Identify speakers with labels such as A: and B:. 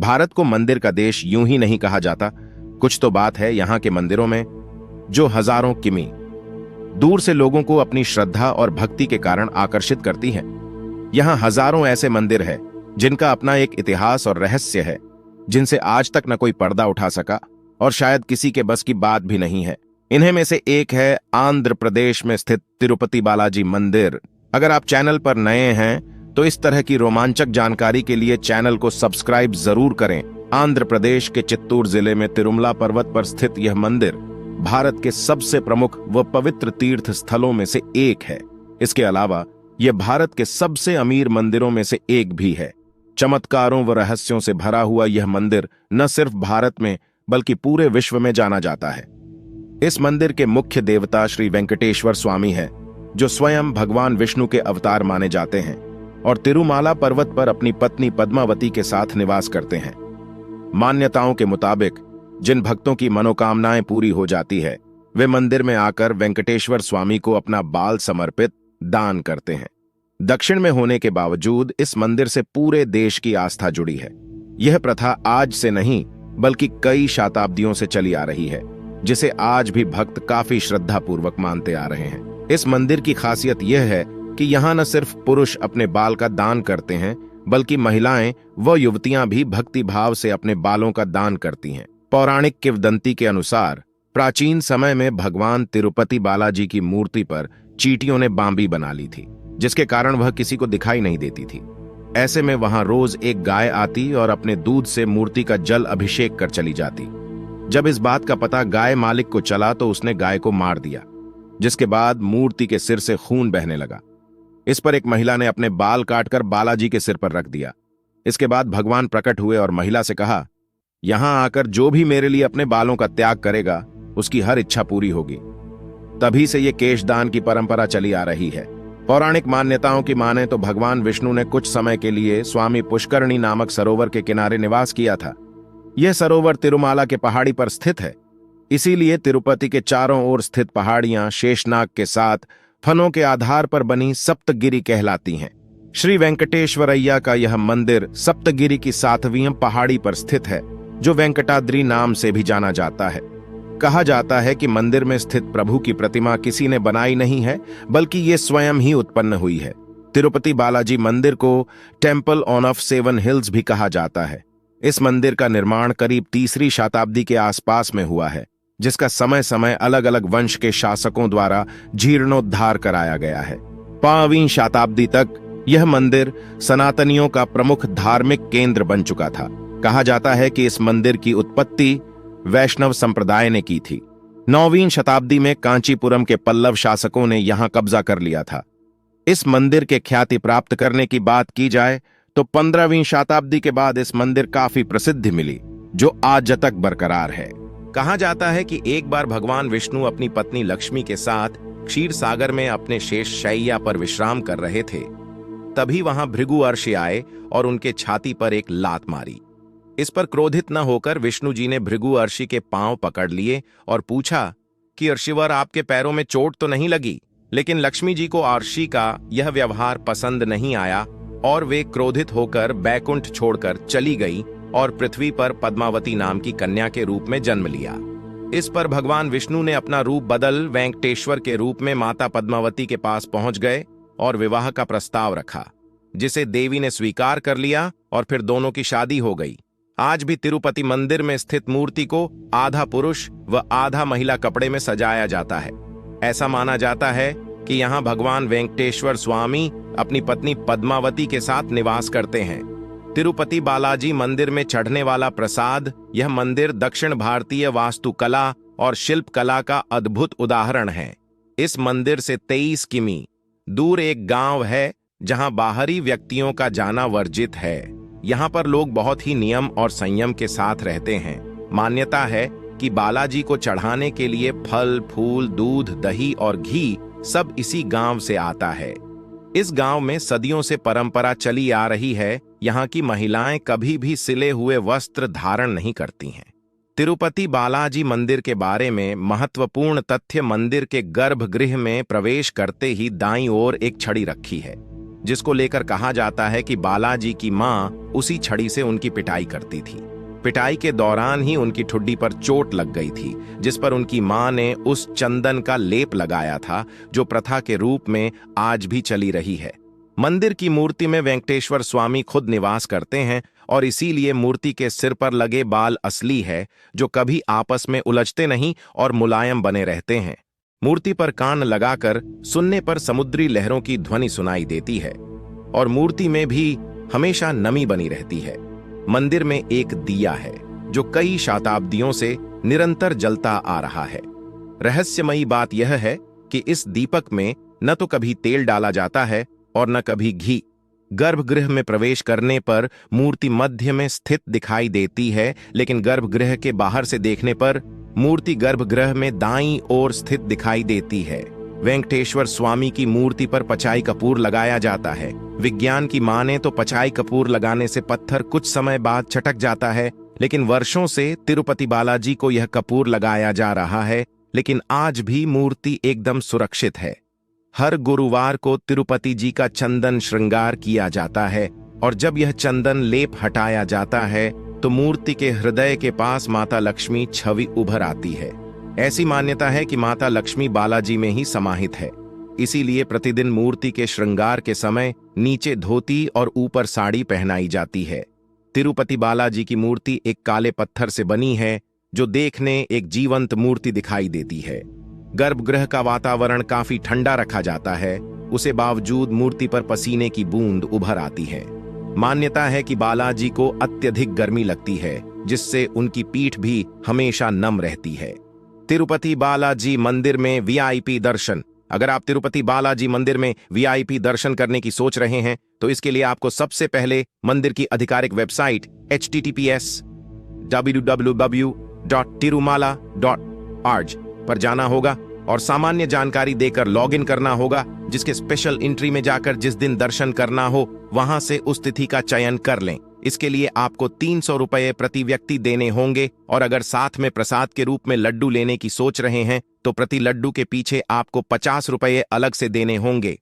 A: भारत को मंदिर का देश यूं ही नहीं कहा जाता। कुछ तो बात है यहाँ के मंदिरों में, जो हजारों किमी दूर से लोगों को अपनी श्रद्धा और भक्ति के कारण आकर्षित करती हैं। यहाँ हजारों ऐसे मंदिर हैं जिनका अपना एक इतिहास और रहस्य है, जिनसे आज तक न कोई पर्दा उठा सका और शायद किसी के बस की बात भी नहीं है। इन्हीं में से एक है आंध्र प्रदेश में स्थित तिरुपति बालाजी मंदिर। अगर आप चैनल पर नए हैं तो इस तरह की रोमांचक जानकारी के लिए चैनल को सब्सक्राइब जरूर करें। आंध्र प्रदेश के चित्तूर जिले में तिरुमला पर्वत पर स्थित यह मंदिर भारत के सबसे प्रमुख व पवित्र तीर्थ स्थलों में से एक है। इसके अलावा यह भारत के सबसे अमीर मंदिरों में से एक भी है। चमत्कारों व रहस्यों से भरा हुआ यह मंदिर न सिर्फ भारत में बल्कि पूरे विश्व में जाना जाता है। इस मंदिर के मुख्य देवता श्री वेंकटेश्वर स्वामी हैं, जो स्वयं भगवान विष्णु के अवतार माने जाते हैं और तिरुमाला पर्वत पर अपनी पत्नी पद्मावती के साथ निवास करते हैं। मान्यताओं के मुताबिक जिन भक्तों की मनोकामनाएं पूरी हो जाती है, वे मंदिर में आकर वेंकटेश्वर स्वामी को अपना बाल समर्पित दान करते हैं। दक्षिण में होने के बावजूद इस मंदिर से पूरे देश की आस्था जुड़ी है। यह प्रथा आज से नहीं बल्कि कई शताब्दियों से चली आ रही है, जिसे आज भी भक्त काफी श्रद्धापूर्वक मानते आ रहे हैं। इस मंदिर की खासियत यह है कि यहाँ न सिर्फ पुरुष अपने बाल का दान करते हैं, बल्कि महिलाएं व युवतियां भी भक्ति भाव से अपने बालों का दान करती हैं। पौराणिक किंवदंती के अनुसार प्राचीन समय में भगवान तिरुपति बालाजी की मूर्ति पर चींटियों ने बांबी बना ली थी, जिसके कारण वह किसी को दिखाई नहीं देती थी। ऐसे में वहां रोज एक गाय आती और अपने दूध से मूर्ति का जल अभिषेक कर चली जाती। जब इस बात का पता गाय मालिक को चला तो उसने गाय को मार दिया, जिसके बाद मूर्ति के सिर से खून बहने लगा। इस पर एक महिला ने अपने बाल काटकर बालाजी के सिर पर रख दिया। इसके बाद भगवान प्रकट हुए और महिला से कहा, यहां आकर जो भी मेरे लिए अपने बालों का त्याग करेगा, उसकी हर इच्छा पूरी होगी। तभी से ये केशदान की परंपरा चली आ रही है। पौराणिक मान्यताओं की माने तो भगवान विष्णु ने कुछ समय के लिए स्वामी पुष्करणी नामक सरोवर के किनारे निवास किया था। यह सरोवर तिरुमाला के पहाड़ी पर स्थित है। इसीलिए तिरुपति के चारों ओर स्थित पहाड़ियां शेषनाग के साथ फनों के आधार पर बनी सप्तगिरी कहलाती हैं। श्री वेंकटेश्वरैया का यह मंदिर सप्तगिरी की 7वीं पहाड़ी पर स्थित है, जो वेंकटाद्रि नाम से भी जाना जाता है। कहा जाता है कि मंदिर में स्थित प्रभु की प्रतिमा किसी ने बनाई नहीं है, बल्कि ये स्वयं ही उत्पन्न हुई है। तिरुपति बालाजी मंदिर को टेम्पल ऑफ 7 हिल्स भी कहा जाता है। इस मंदिर का निर्माण करीब 3री शताब्दी के आसपास में हुआ है, जिसका समय समय अलग अलग वंश के शासकों द्वारा जीर्णोद्धार कराया गया है। 5वीं शताब्दी तक यह मंदिर सनातनियों का प्रमुख धार्मिक केंद्र बन चुका था। कहा जाता है कि इस मंदिर की उत्पत्ति वैष्णव संप्रदाय ने की थी। 9वीं शताब्दी में कांचीपुरम के पल्लव शासकों ने यहां कब्जा कर लिया था। इस मंदिर के ख्याति प्राप्त करने की बात की जाए तो 15वीं शताब्दी के बाद इस मंदिर काफी प्रसिद्धि मिली, जो आज तक बरकरार है। कहा जाता है कि एक बार भगवान विष्णु अपनी पत्नी लक्ष्मी के साथ क्षीर सागर में अपने शेष शैया पर विश्राम कर रहे थे। तभी वहां भृगु अर्षि आए और उनके छाती पर एक लात मारी। इस पर क्रोधित न होकर विष्णु जी ने भृगु अर्षि के पांव पकड़ लिए और पूछा कि अर्षिवर, आपके पैरों में चोट तो नहीं लगी? लेकिन लक्ष्मी जी को अर्षि का यह व्यवहार पसंद नहीं आया और वे क्रोधित होकर बैकुंठ छोड़कर चली गई और पृथ्वी पर पद्मावती नाम की कन्या के रूप में जन्म लिया। इस पर भगवान विष्णु ने अपना रूप बदल वेंकटेश्वर के रूप में माता पद्मावती के पास पहुंच गए और विवाह का प्रस्ताव रखा, जिसे देवी ने स्वीकार कर लिया और फिर दोनों की शादी हो गई। आज भी तिरुपति मंदिर में स्थित मूर्ति को आधा पुरुष व आधा महिला कपड़े में सजाया जाता है। ऐसा माना जाता है कि यहाँ भगवान वेंकटेश्वर स्वामी अपनी पत्नी पद्मावती के साथ निवास करते हैं। तिरुपति बालाजी मंदिर में चढ़ने वाला प्रसाद, यह मंदिर दक्षिण भारतीय वास्तुकला और शिल्प कला का अद्भुत उदाहरण है। इस मंदिर से 23 किमी दूर एक गांव है, जहां बाहरी व्यक्तियों का जाना वर्जित है। यहाँ पर लोग बहुत ही नियम और संयम के साथ रहते हैं। मान्यता है कि बालाजी को चढ़ाने के लिए फल, फूल, दूध, दही और घी सब इसी गांव से आता है। इस गांव में सदियों से परंपरा चली आ रही है। यहाँ की महिलाएं कभी भी सिले हुए वस्त्र धारण नहीं करती हैं। तिरुपति बालाजी मंदिर के बारे में महत्वपूर्ण तथ्य, मंदिर के गर्भगृह में प्रवेश करते ही दाईं ओर एक छड़ी रखी है। जिसको लेकर कहा जाता है कि बालाजी की मां उसी छड़ी से उनकी पिटाई करती थी। पिटाई के दौरान ही उनकी ठुड्डी पर चोट लग गई थी, जिस पर उनकी मां ने उस चंदन का लेप लगाया था जो प्रथा के रूप में आज भी चली रही है। मंदिर की मूर्ति में वेंकटेश्वर स्वामी खुद निवास करते हैं और इसीलिए मूर्ति के सिर पर लगे बाल असली है, जो कभी आपस में उलझते नहीं और मुलायम बने रहते हैं। मूर्ति पर कान लगाकर सुनने पर समुद्री लहरों की ध्वनि सुनाई देती है और मूर्ति में भी हमेशा नमी बनी रहती है। मंदिर में एक दिया है जो कई शताब्दियों से निरंतर जलता आ रहा है। रहस्यमयी बात यह है कि इस दीपक में न तो कभी तेल डाला जाता है और न कभी घी। गर्भगृह में प्रवेश करने पर मूर्ति मध्य में स्थित दिखाई देती है, लेकिन गर्भगृह के बाहर से देखने पर मूर्ति गर्भगृह में दाईं ओर स्थित दिखाई देती है। वेंकटेश्वर स्वामी की मूर्ति पर पचाई कपूर लगाया जाता है। विज्ञान की माने तो पचाई कपूर लगाने से पत्थर कुछ समय बाद छटक जाता है, लेकिन वर्षों से तिरुपति बालाजी को यह कपूर लगाया जा रहा है, लेकिन आज भी मूर्ति एकदम सुरक्षित है। हर गुरुवार को तिरुपति जी का चंदन श्रृंगार किया जाता है और जब यह चंदन लेप हटाया जाता है तो मूर्ति के हृदय के पास माता लक्ष्मी छवि उभर आती है। ऐसी मान्यता है कि माता लक्ष्मी बालाजी में ही समाहित है, इसीलिए प्रतिदिन मूर्ति के श्रृंगार के समय नीचे धोती और ऊपर साड़ी पहनाई जाती है। तिरुपति बालाजी की मूर्ति एक काले पत्थर से बनी है जो देखने एक जीवंत मूर्ति दिखाई देती है। गर्भगृह का वातावरण काफी ठंडा रखा जाता है, उसे बावजूद मूर्ति पर पसीने की बूंद उभर आती है। मान्यता है कि बालाजी को अत्यधिक गर्मी लगती है, जिससे उनकी पीठ भी हमेशा नम रहती है। तिरुपति बालाजी मंदिर में वीआईपी दर्शन। अगर आप तिरुपति बालाजी मंदिर में वीआईपी दर्शन करने की सोच रहे हैं तो इसके लिए आपको सबसे पहले मंदिर की आधिकारिक वेबसाइट https://www.tirumala.org पर जाना होगा और सामान्य जानकारी देकर लॉगिन करना होगा, जिसके स्पेशल एंट्री में जाकर जिस दिन दर्शन करना हो वहां से उस तिथि का चयन कर लें। इसके लिए आपको 300 रुपये प्रति व्यक्ति देने होंगे और अगर साथ में प्रसाद के रूप में लड्डू लेने की सोच रहे हैं तो प्रति लड्डू के पीछे आपको 50 रुपये अलग से देने होंगे।